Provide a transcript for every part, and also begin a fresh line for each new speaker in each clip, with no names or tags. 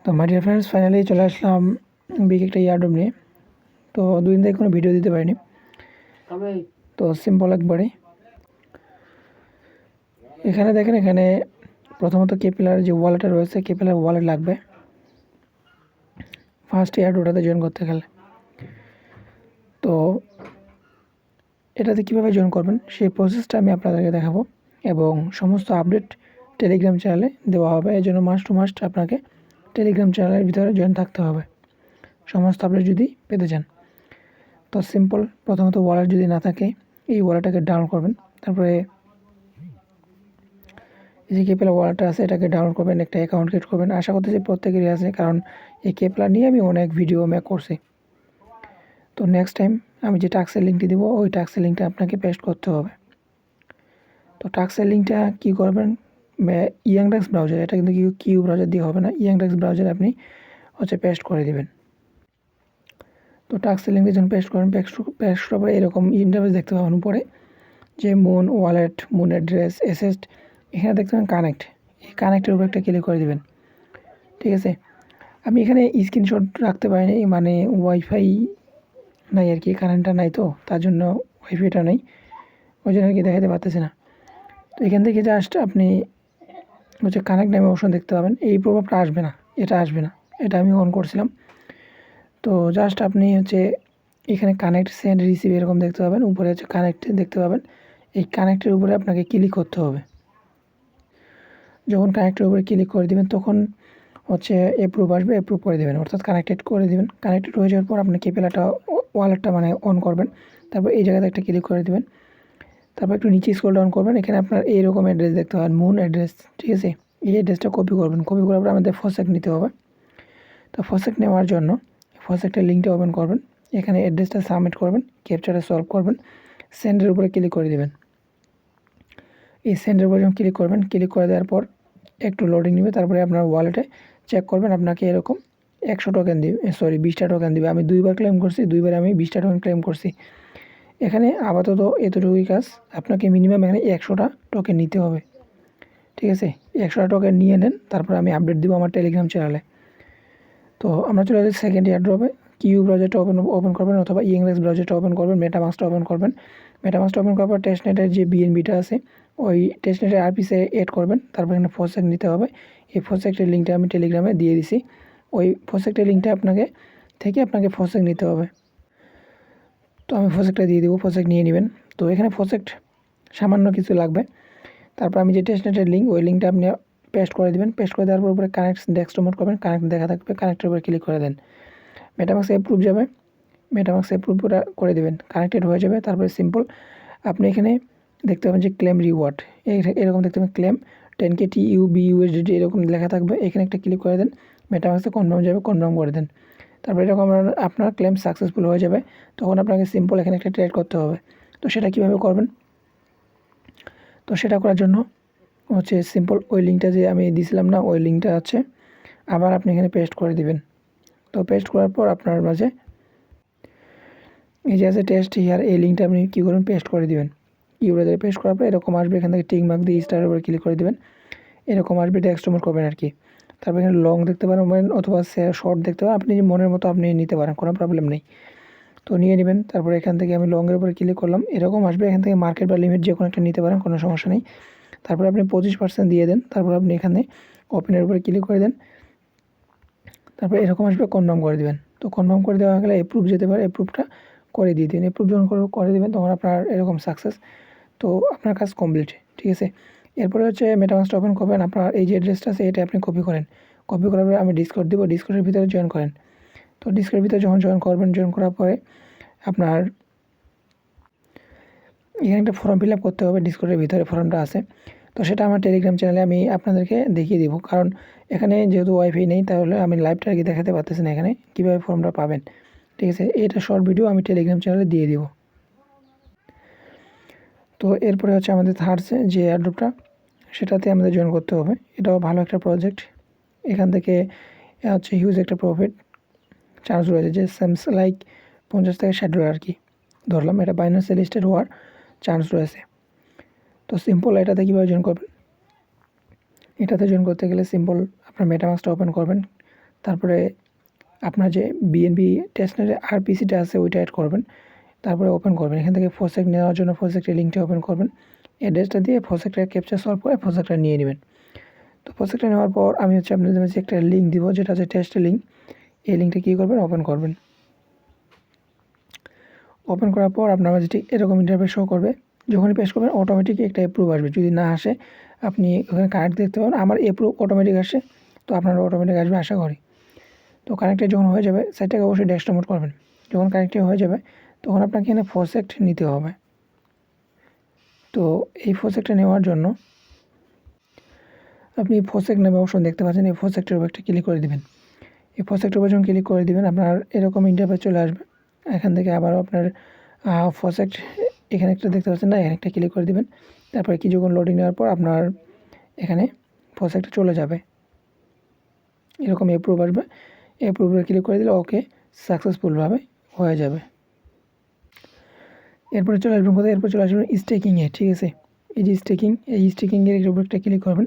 তো my dear friends, finally চলে আসলাম big একটা এয়ারড্রপ নিয়ে। তো 2 দিন থেকে কোনো ভিডিও দিতে পারিনি, তো সিম্পল একবারে এখানে দেখেন। এখানে প্রথমত কেপিলার যে ওয়ালেটটা রয়েছে, কেপিলার ওয়ালেট লাগবে ফার্স্ট এয়ারড্রপটাতে জয়েন করতে গেলে। তো এটাতে কীভাবে জয়েন করবেন সেই প্রসেসটা আমি আপনাদেরকে দেখাবো, এবং সমস্ত আপডেট টেলিগ্রাম চ্যানেলে দেওয়া হবে। এই জন্য মাস্ট টু মাস্ট আপনাকে টেলিগ্রাম চ্যানেলের ভিতরে জয়েন থাকতে হবে সমস্ত আপডেট যদি পেতে চান। তো সিম্পল, প্রথমত ওয়ালেট যদি না থাকে এই ওয়ালেটটাকে ডাউনলোড করবেন। তারপরে এই যে কেপেলা ওয়ালেটটা আছে এটাকে ডাউনলোড করবেন, একটা অ্যাকাউন্ট ক্রিয়েট করবেন। আশা করতেছি প্রত্যেকেরই আছে, কারণ এই কেপেলা নিয়ে আমি অনেক ভিডিও মেক করছি। তো নেক্সট টাইম আমি যে টাক্সের লিঙ্কটি দেবো ওই টাক্সের লিঙ্কটা আপনাকে পেস্ট করতে হবে। তো টাক্সের লিঙ্কটা কী করবেন, ইয়াংডাক্স ব্রাউজার, এটা কিন্তু কিউ ব্রাউজার দিয়ে হবে না, ইয়াংডাক্স ব্রাউজারে আপনি পেস্ট করে দেবেন। তো টাক্সের লিঙ্কে যখন পেস্ট করেন, পেস্ট করার পরে এরকম ইন্টারফেস দেখতে পাবেন উপরে, যে মুন ওয়ালেট, মুন অ্যাড্রেস, এসএসড, এখানে দেখতে পাবেন কানেক্ট। এই কানেক্টের উপর একটা ক্লিক করে দেবেন। ঠিক আছে, আমি এখানে স্ক্রিনশট রাখতে পারিনি, মানে ওয়াইফাই নাই আর কি, কারেন্টটা নাই, তো তার জন্য ওয়াইফাইটা নেই, ওই জন্য আর কি দেখাতে পারতেছি না। তো এখান থেকে জাস্ট আপনি কানেক্ট নামে অপশন দেখতে পাবেন। এই প্রভাবটা আসবে না, এটা আসবে না, এটা আমি অন করছিলাম। তো জাস্ট আপনি এখানে কানেক্ট, সেন্ড, রিসিভ এরকম দেখতে পাবেন, উপরে কানেক্ট দেখতে পাবেন। এই কানেক্টের উপরে আপনাকে ক্লিক করতে হবে। যখন কানেক্টের উপরে ক্লিক করে দেবেন তখন অ্যাপ্রুভ আসবে, অ্যাপ্রুভ করে দেবেন, অর্থাৎ কানেক্টেড করে দেবেন। কানেক্টেড হয়ে যাওয়ার পর আপনি কেপেলাটা ওয়ালেটটা অন করবেন। তারপর এই জায়গাতে একটা ক্লিক করে দেবেন। তারপর একটু নিচে স্ক্রল ডাউন করবেন, এখানে আপনার এইরকম অ্যাড্রেস দেখতে পাবেন, মুন অ্যাড্রেস। ঠিক আছে, এই অ্যাড্রেসটা কপি করবেন। কপি করার পর আমাদের ফসেক নিতে হবে। তো ফসেক নেওয়ার জন্য ফসেকটার লিঙ্কটা ওপেন করবেন, এখানে অ্যাড্রেসটা সাবমিট করবেন, ক্যাপচারটা সলভ করবেন, সেন্ডের উপরে ক্লিক করে দেবেন। এই সেন্ডের উপরে যখন ক্লিক করবেন, ক্লিক করে দেওয়ার পর একটু লোডিং নেবে। তারপরে আপনার ওয়ালেটে চেক করবেন, আপনাকে এরকম 100 টোকেন দিবে, 20টা টোকেন দিবে। আমি 2বার ক্লেম করছি, 2বার আমি 20টা টোকেন ক্লেম করছি। এখানে আপাতত এতটুকুই কাজ, আপনাকে মিনিমাম এখানে 100টা টোকেন নিতে হবে। ঠিক আছে, 100টা টোকেন নিয়ে নেন, তারপর আমি আপডেট দিব আমার টেলিগ্রাম চ্যানেলে। তো আমরা চলে যাচ্ছি সেকেন্ড এয়ারড্রপে। কিউ ব্রাউজারটা ওপেন করবেন, অথবা ইংলিশ ব্রাউজারটা ওপেন করবেন, মেটামাস্কটা ওপেন করবেন। মেটামাস্কটা ওপেন করার পর টেস্টনেটের যে বিএনবিটা আছে ওই টেস্টনেটের আরপিসে এড করবেন। তারপর এখানে ফসেক নিতে হবে। এই ফসেকটের লিঙ্কটা আমি টেলিগ্রামে দিয়ে দিছি। ওই ফসেকটের লিঙ্কটা আপনাকে ফসেক নিতে হবে। তো আমি ফসেকটা দিয়ে দেবো, ফসেক নিয়ে নেবেন। তো এখানে ফসেক্ট সামান্য কিছু লাগবে। তারপর আমি যে টেস্টনেটের লিঙ্ক, ওই লিঙ্কটা আপনি পেস্ট করে দেবেন। পেস্ট করে দেওয়ার পর উপরে কানেক্ট ডেস্কটপ করবেন, কানেক্ট দেখা থাকবে, কানেক্টের উপরে ক্লিক করে দেন। মেটামাস্ক অ্যাপ্রুভ যাবে, মেটামাস্ক অ্যাপ্রুভ করে দেবেন, কানেক্টেড হয়ে যাবে। তারপরে সিম্পল আপনি এখানে দেখতে পাবেন যে ক্লেম রিওয়ার্ড, এরকম দেখতে পাবেন ক্লেম 10K TUBUSDT এরকম লেখা থাকবে। এখানে একটা ক্লিক করে দেন, মেটামাস্কে কনফার্ম যাবে, কনফার্ম করে দেন। তারপরে এরকম আপনার ক্লেম সাকসেসফুল হয়ে যাবে। তখন আপনাকে সিম্পল এখানে একটা ট্রেড করতে হবে। তো সেটা কীভাবে করবেন, তো সেটা করার জন্য সিম্পল ওই লিঙ্কটা যে আমি দিয়েছিলাম না, ওই লিঙ্কটা আবার আপনি এখানে পেস্ট করে দিবেন। তো পেস্ট করার পর আপনার মাঝে এই যে আছে টেস্ট হিয়ার, এই লিঙ্কটা আপনি কী করবেন, পেস্ট করে দিবেন। কিউআরে পেস্ট করার পর এরকম আসবে, এখান থেকে টিক মার্ক দিয়ে স্টারের উপরে ক্লিক করে দেবেন, এরকম আসবে, ডেস্কটপ করবেন আর কি। তারপর এখানে লং দেখতে পারেন অথবা শর্ট দেখতে পারেন, আপনি মনের মতো আপনি নিতে পারেন, কোনো প্রবলেম নেই। তো নিয়ে নেবেন। তারপরে এখান থেকে আমি লংয়ের উপরে ক্লিক করলাম, এরকম আসবে। এখান থেকে মার্কেট বা লিমিট যে কোনো একটা নিতে পারেন, কোনো সমস্যা নেই। তারপরে আপনি 25% দিয়ে দেন। তারপর আপনি এখানে ওপেনের উপরে ক্লিক করে দেন। তারপরে এরকম আসবে, কনফার্ম করে দেবেন। তো কনফার্ম করে দেওয়া গেলে অ্যাপ্রুভ যেতে পারে, অ্যাপ্রুভটা করে দিয়ে দিন। অ্যাপ্রুভ যখন করে দেবেন তখন আপনার এরকম সাকসেস, তো আপনার কাজ কমপ্লিট। ঠিক আছে, এরপরে মেটামাস্কটা ওপেন করবেন। আপনার এই যে অ্যাড্রেসটা আছে এটা আপনি কপি করেন। কপি করার পরে আমি ডিসকর্ড দিব, ডিসকর্ডের ভিতরে জয়েন করেন। তো ডিসকর্ডের ভিতরে যখন জয়েন করবেন, জয়েন করার পরে আপনার এখানে একটা ফর্ম ফিল আপ করতে হবে, ডিসকর্ডের ভিতরে ফর্মটা আছে। তো সেটা আমার টেলিগ্রাম চ্যানেলে আমি আপনাদেরকে দেখিয়ে দিব, কারণ এখানে যেহেতু ওয়াইফাই নেই, তাহলে আমি লাইভটা আর কি দেখাতে পারতেছি না এখানে কীভাবে ফর্মটা পাবেন। ঠিক আছে, এটা শর্ট ভিডিও আমি টেলিগ্রাম চ্যানেলে দিয়ে দিব। তো এরপরে আমাদের থার্ড যে এয়ারড্রপটা, সেটাতে আমাদের জয়েন করতে হবে। এটাও ভালো একটা প্রজেক্ট, এখান থেকে হিউজ একটা প্রফিট চান্স রয়েছে, যে সেমস লাইক $50 থেকে $60 আর কি ধরলাম, এটা বাইন্যান্সে লিস্টেড হওয়ার চান্স রয়েছে। তো সিম্পল এটাতে কীভাবে জয়েন করবেন, এটাতে জয়েন করতে গেলে সিম্পল আপনার মেটামাস্কটা ওপেন করবেন। তারপরে আপনার যে বিএনবি টেস্টনেটের আরপিসিটা আছে ওইটা অ্যাড করবেন, তারপরে ওপেন করবেন। এখান থেকে ফসেক্ট নেওয়ার জন্য ফসেক্টের লিঙ্কটা ওপেন করবেন, অ্যাড্রেসটা দিয়ে ফসেক্টের ক্যাপচার সলভ করে ফসেক্টটা নিয়ে নেবেন। তো প্রজেক্টটা নেওয়ার পর আমি আপনাদের মাঝে একটা লিঙ্ক দিব, যেটা হচ্ছে টেস্টের লিঙ্ক। এই লিঙ্কটা কী করবেন, ওপেন করবেন। ওপেন করার পর আপনার মাঝে ঠিক এরকম ইন্টারফেস শো করবে। যখনই প্রেস করবেন অটোমেটিক একটা অ্যাপ্রুভ আসবে। যদি না আসে আপনি ওখানে কানেক্ট দেখতে পাবেন, আমার অ্যাপ্রুভ অটোমেটিক আসে, তো আপনারও অটোমেটিক আসবে আশা করি। তো কানেক্টেড যখন হয়ে যাবে সাইটটাকে অবশ্যই ডেস্কটপ মোড করবেন। যখন কানেক্টেড হয়ে যাবে তখন আপনাকে এখানে ফসেক্ট নিতে হবে। তো এই ফসেক্টটা নেওয়ার জন্য আপনি ফসেক্ট নামে অপশন দেখতে পাচ্ছেন, এই ফসেক্টের উপর একটা ক্লিক করে দেবেন। এই ফসেক্টের উপর যখন ক্লিক করে দেবেন আপনার এরকম ইন্টারফেস চলে আসবে। এখান থেকে আবারও আপনার ফসেক্ট এখানে একটা দেখতে পাচ্ছেন না, এখানে একটা ক্লিক করে দেবেন। তারপরে কিছুক্ষণ লোডিং নেওয়ার পর আপনার এখানে ফসেক্টটা চলে যাবে, এরকম অ্যাপ্রুভ আসবে। অ্যাপ্রুভে ক্লিক করে দিলে ওকে সাকসেসফুলভাবে হয়ে যাবে। এরপরে চলে আসবেন কোথায়, এরপর চলে আসবেন স্টেকিংয়ে। ঠিক আছে, এই যে স্টেকিং, এই স্টেকিংয়ের উপর একটা ক্লিক করবেন।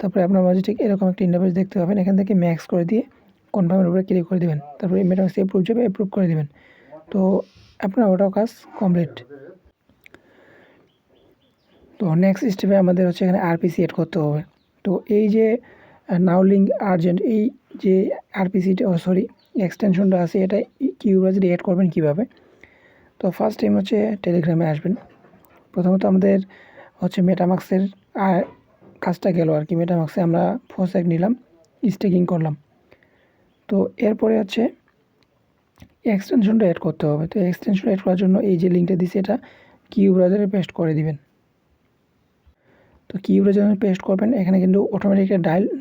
তারপরে আপনার মাঝে ঠিক এরকম একটা ইন্টারফেস দেখতে পাবেন। এখান থেকে ম্যাক্স করে দিয়ে কনফার্মের উপরে ক্লিক করে দেবেন। তারপরে মেটামাক্স অ্যাপ্রুভ যাবে, অ্যাপ্রুভ করে দেবেন। তো আপনার ওটাও কাজ কমপ্লিট। তো নেক্সট স্টেপে আমাদের হচ্ছে এখানে আরপিসি এড করতে হবে। তো এই যে নাও লিঙ্ক আর্জেন্ট, এই যে আরপিসিটা এক্সটেনশনটা আছে, এটা কিউব্রাউজারে এড করবেন কীভাবে। তো ফার্স্ট টাইম হচ্ছে টেলিগ্রামে আসবেন। প্রথমত আমাদের হচ্ছে মেটামাক্সের কাজটা গেল আর কি। মেটামাক্সে আমরা ফসেক নিলাম, স্টেকিং করলাম। তো এরপরে হচ্ছে এক্সটেনশনটা অ্যাড করতে হবে। তো এক্সটেনশন অ্যাড করার জন্য এই যে লিঙ্কটা দিচ্ছি এটা কিউব্রাউজারে পেস্ট করে দিবেন। তো কিউব্রাউজারে যখন পেস্ট করবেন এখানে কিন্তু অটোমেটিক একটা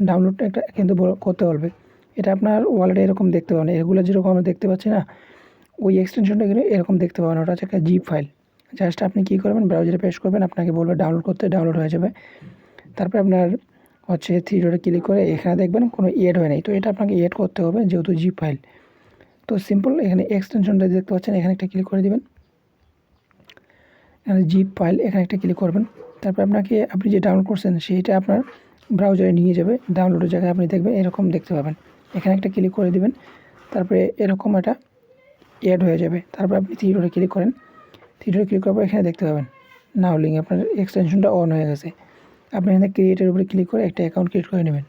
ডাউনলোড একটা কিন্তু করতে বলবে। এটা আপনার ওয়ালেটে এরকম দেখতে পাবেন, এগুলো যেরকম আমরা দেখতে পাচ্ছি না, ওই এক্সটেনশনটা কিন্তু এরকম দেখতে পাবেন। ওটা হচ্ছে একটা জিপ ফাইল। জাস্ট আপনি কী করবেন, ব্রাউজারে পেস্ট করবেন, আপনাকে বলবে ডাউনলোড করতে, ডাউনলোড হয়ে যাবে। তারপরে আপনার হচ্ছে থ্রি ডটে ক্লিক করে এখানে দেখবেন কোনো এড হয় নাই, তো এটা আপনাকে এড করতে হবে যেহেতু জিপ ফাইল। তো সিম্পল, এখানে এক্সটেনশনটা দেখতে পাচ্ছেন, এখানে একটা ক্লিক করে দেবেন। এখানে জিপ ফাইল, এখানে একটা ক্লিক করবেন। তারপর আপনি যে ডাউনলোড করছেন সেইটা আপনার ব্রাউজারে নিয়ে যাবে। ডাউনলোডের জায়গায় আপনি দেখবেন এরকম দেখতে পাবেন, এখানে একটা ক্লিক করে দেবেন। তারপরে এরকম একটা অ্যাড হয়ে যাবে। তারপর আপনি থ্রি ডটে ক্লিক করেন, থ্রি ডটে ক্লিক করার পর এখানে দেখতে পাবেন নাও লিঙ্ক, আপনার এক্সটেনশনটা অন হয়ে গেছে। আপনি এখানে ক্রিয়েটের উপরে ক্লিক করে একটা অ্যাকাউন্ট ক্রিয়েট করে নেবেন।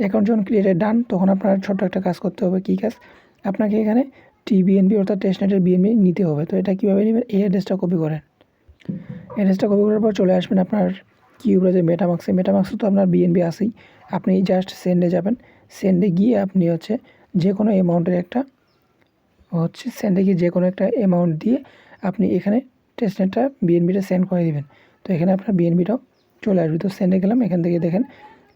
অ্যাকাউন্ট যখন ক্রিয়েটেড ডান, তখন আপনার ছোট্ট একটা কাজ করতে হবে। কী কাজ, আপনাকে এখানে বিএনবি অর্থাৎ টেস্টনেটের বিএনবি নিতে হবে। তো এটা কীভাবে নেবেন, এই অ্যাড্রেসটা কপি করেন। অ্যাড্রেসটা কপি করার পর চলে আসবেন আপনার কিউব্রাউজারে মেটামাক্সে তো আপনার বিএনবি আছেই। আপনি জাস্ট সেন্ডে যাবেন, সেন্ডে গিয়ে আপনি হচ্ছে যে কোনো অ্যামাউন্টের একটা সেন্ডে গিয়ে যে কোনো একটা অ্যামাউন্ট দিয়ে আপনি এখানে টেস্টনেটটা বিএনবিটা সেন্ড করে দেবেন। তো এখানে আপনার বিএনবিটাও চলে আসবে। তো সেন্ডে গেলাম, এখান থেকে দেখেন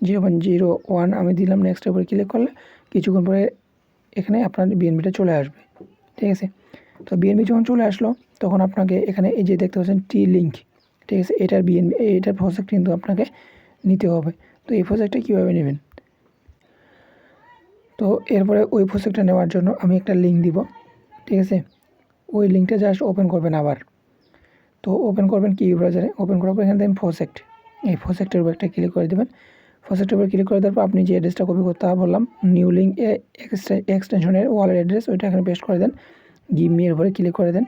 0.01 আমি দিলাম, নেক্সটের উপরে ক্লিক করলে কিছুক্ষণ পরে এখানে আপনার বিএনবিটা চলে আসবে। ঠিক আছে, তো বিএনবি যখন চলে আসলো তখন আপনাকে এখানে এই যে দেখতে পাচ্ছেন টি লিঙ্ক, ঠিক আছে, এটার বিএনবি এটার প্রজেক্ট কিন্তু আপনাকে নিতে হবে। তো এই প্রজেক্টটা কীভাবে নেবেন, তো এরপরে ওই প্রজেক্টটা নেওয়ার জন্য আমি একটা লিঙ্ক দিব। ঠিক আছে, ওই লিঙ্কটা জাস্ট ওপেন করবেন আবার। তো ওপেন করবেন কিউব্রাউজারে, ওপেন করার পর এখানে দেখেন প্রজেক্ট, এই প্রজেক্টের উপর একটা ক্লিক করে দেবেন। প্রজেক্টের উপর ক্লিক করে দেওয়ার পর আপনি যে অ্যাড্রেসটা কপি করতে বললাম, নিউ লিঙ্ক এক্সটেনশনের ওয়ালেট অ্যাড্রেস, ওইটা এখানে পেস্ট করে দেন। গিভ মি এর উপরে ক্লিক করে দেন।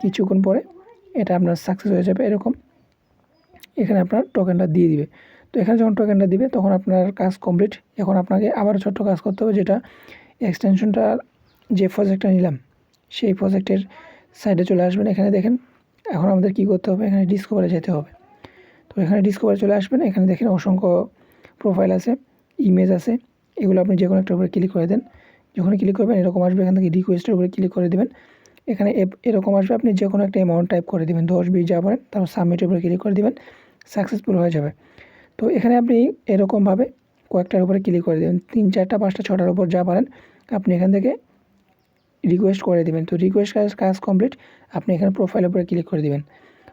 কিছুক্ষণ পরে এটা আপনার সাকসেস হয়ে যাবে এরকম। এখানে আপনার টোকেনটা দিয়ে দিবে। তো এখানে যখন টোকেনটা দিবে তখন আপনার কাজ কমপ্লিট। এখন আপনাকে আবার ছোট্ট কাজ করতে হবে, যেটা এক্সটেনশনটা যে প্রজেক্টটা নিলাম সেই প্রজেক্টের সাইডে চলে আসবেন। এখানে দেখেন এখন আমাদের কী করতে হবে, এখানে ডিসকভারে যেতে হবে। তো এখানে ডিসকভারে চলে আসবেন, এখানে দেখেন অসংখ্য প্রোফাইল আছে, ইমেজ আছে, এগুলো আপনি যে কোনো একটার উপরে ক্লিক করে দেন। যখন ক্লিক করবেন এরকম আসবে, এখান থেকে রিকোয়েস্টের উপরে ক্লিক করে দেবেন। এখানে এরকম আসবে, আপনি যে কোনো একটা অ্যামাউন্ট টাইপ করে দেবেন, 10-20 যা পারেন, তারপর সাবমিটের উপরে ক্লিক করে দেবেন, সাকসেসফুল হয়ে যাবে। তো এখানে আপনি এরকমভাবে কয়েকটার উপরে ক্লিক করে দেবেন, 3, 4, 5টা 6টার উপর যা পারেন আপনি এখান থেকে রিকোয়েস্ট করে দেবেন। তো রিকোয়েস্ট কাজ কমপ্লিট। আপনি এখানে প্রোফাইলের উপরে ক্লিক করে দেবেন।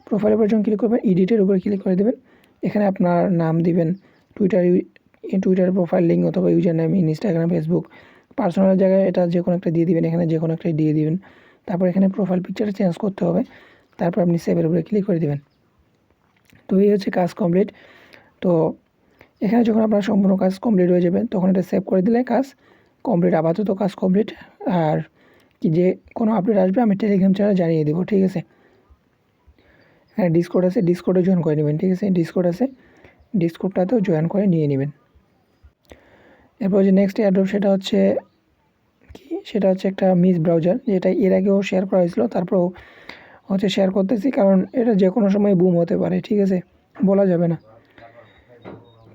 প্রোফাইলের উপরে যখন ক্লিক করবেন এডিটের উপরে ক্লিক করে দেবেন। এখানে আপনার নাম দিবেন, টুইটার প্রোফাইল লিঙ্ক অথবা user name, Instagram, Facebook, personal জায়গায় এটা যে কোনো একটা দিয়ে দিবেন, এখানে যে কোনো একটা দিয়ে দিবেন। তারপর এখানে প্রোফাইল পিকচারটা চেঞ্জ করতে হবে। তারপর আপনি সেভের উপরে ক্লিক করে দেবেন। তো এই হচ্ছে কাজ কমপ্লিট। তো এখানে যখন আপনার সম্পূর্ণ কাজ কমপ্লিট হয়ে যাবে তখন এটা সেভ করে দিলে কাজ কমপ্লিট, আপাতত কাজ কমপ্লিট। আর কি যে কোনো আপডেট আসবে আমি টেলিগ্রাম চ্যানেলে জানিয়ে দেবো, ঠিক আছে। হ্যাঁ, ডিসকর্ড আছে, ডিসকর্ডে জয়েন করে নেবেন, ঠিক আছে। ডিসকর্ড আছে, ডিসকর্ডটাতেও জয়েন করে নিয়ে নেবেন। এরপর যে নেক্সট এয়ারড্রপ সেটা হচ্ছে একটা মিস ব্রাউজার, যেটা এর আগেও শেয়ার করা হয়েছিল, তারপরেও হচ্ছে শেয়ার করতেছি, কারণ এটা যে কোনো সময় বুম হতে পারে, ঠিক আছে, বলা যাবে না।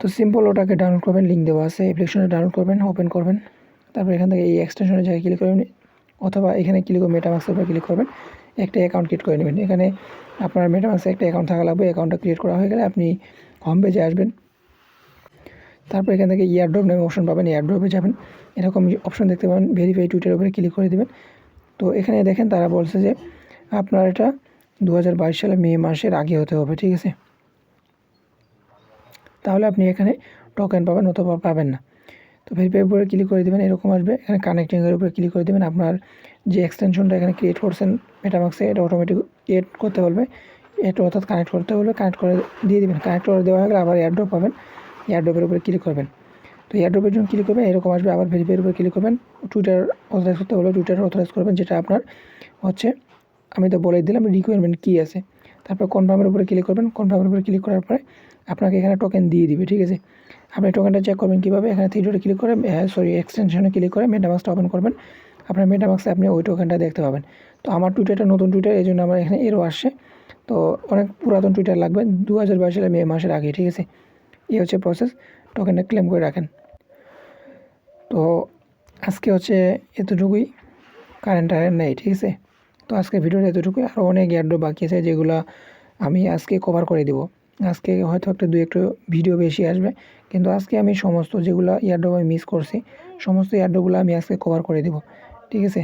তো সিম্পল ওটাকে ডাউনলোড করবেন, লিঙ্ক দেওয়া আছে, অ্যাপ্লিকেশনে ডাউনলোড করবেন, ওপেন করবেন, তারপর এখান থেকে এই এক্সটেনশনের জায়গায় ক্লিক করবেন, অথবা এখানে ক্লিক করে মেটামাক্সের উপর ক্লিক করবেন, একটা অ্যাকাউন্ট ক্রিয়েট করে নেবেন। এখানে আপনার মেটামাক্সে একটা অ্যাকাউন্ট থাকা লাগবে। অ্যাকাউন্টটা ক্রিয়েট করা হয়ে গেলে আপনি হোম পেজে আসবেন, তারপর এখান থেকে এয়ারড্রপ নামে অপশন পাবেন, এয়ারড্রপে যাবেন, এরকম অপশন দেখতে পাবেন, ভেরিফাই টুইটারের উপরে ক্লিক করে দেবেন। তো এখানে দেখেন তারা বলছে যে আপনার এটা 2022 সালে মে মাসের আগে হতে হবে, ঠিক আছে, তাহলে আপনি এখানে টোকেন পাবেন অথবা পাবেন না। তো ভেরিফাই উপরে ক্লিক করে দেবেন, এরকম আসবে। এখানে কানেক্টিংয়ের উপরে ক্লিক করে দেবেন। আপনার যে এক্সটেনশনটা এখানে ক্রিয়েট করছেন মেটামাক্সে, এটা অটোমেটিক এড করতে বলবে, এটা অর্থাৎ কানেক্ট করতে বলবে, কানেক্ট করে দিয়ে দেবেন। কানেক্ট করে দেওয়া হয়ে গেলে আবার এয়ারড্রপ পাবেন, এয়ারড্রপের উপরে ক্লিক করবেন। তো এয়ারড্রপের জন্য ক্লিক করবেন, এরকম আসবে। আবার ভেরিফাইয়ের উপরে ক্লিক করবেন, টুইটার অথরাইজ করতে বলবে, টুইটার অথরাইজ করবেন, যেটা আপনার হচ্ছে আমি তো বলে দিলাম রিকোয়ারমেন্ট কী আছে। তারপর কনফার্মের উপরে ক্লিক করবেন, কনফার্মের উপরে ক্লিক করার পরে আপনাকে এখানে টোকেন দিয়ে দিবে, ঠিক আছে। আপনি টোকেনটা চেক করবেন কীভাবে, এখানে থ্রি ডটে ক্লিক করে এক্সটেনশনে ক্লিক করে মেটামাক্সটা ওপেন করবেন। আপনার মেটামাক্সে আপনি ওই টোকেনটা দেখতে পাবেন। তো আমার টুইটারটা নতুন টুইটার, এই জন্য আমার এখানে এরও আসছে। তো অনেক পুরাতন টুইটার লাগবে, 2022 সালে মে মাসের আগে, ঠিক আছে। এই হচ্ছে প্রসেস, টোকেনটা ক্লেম করে রাখেন। তো আজকে হচ্ছে এতটুকুই, কারেন্ট নেই, ঠিক আছে। তো আজকে ভিডিওটা এতটুকুই, আরও অনেক এয়ারড্রপ বাকি আছে যেগুলো আমি আজকে কভার করে দেবো। আজকে হয়তো একটু ভিডিও বেশি আসবে, কিন্তু আজকে আমি সমস্ত যেগুলো এয়ারড্রপ আমি মিস করছি সমস্ত এয়ারড্রপগুলো আমি আজকে কভার করে দেবো, ঠিক আছে।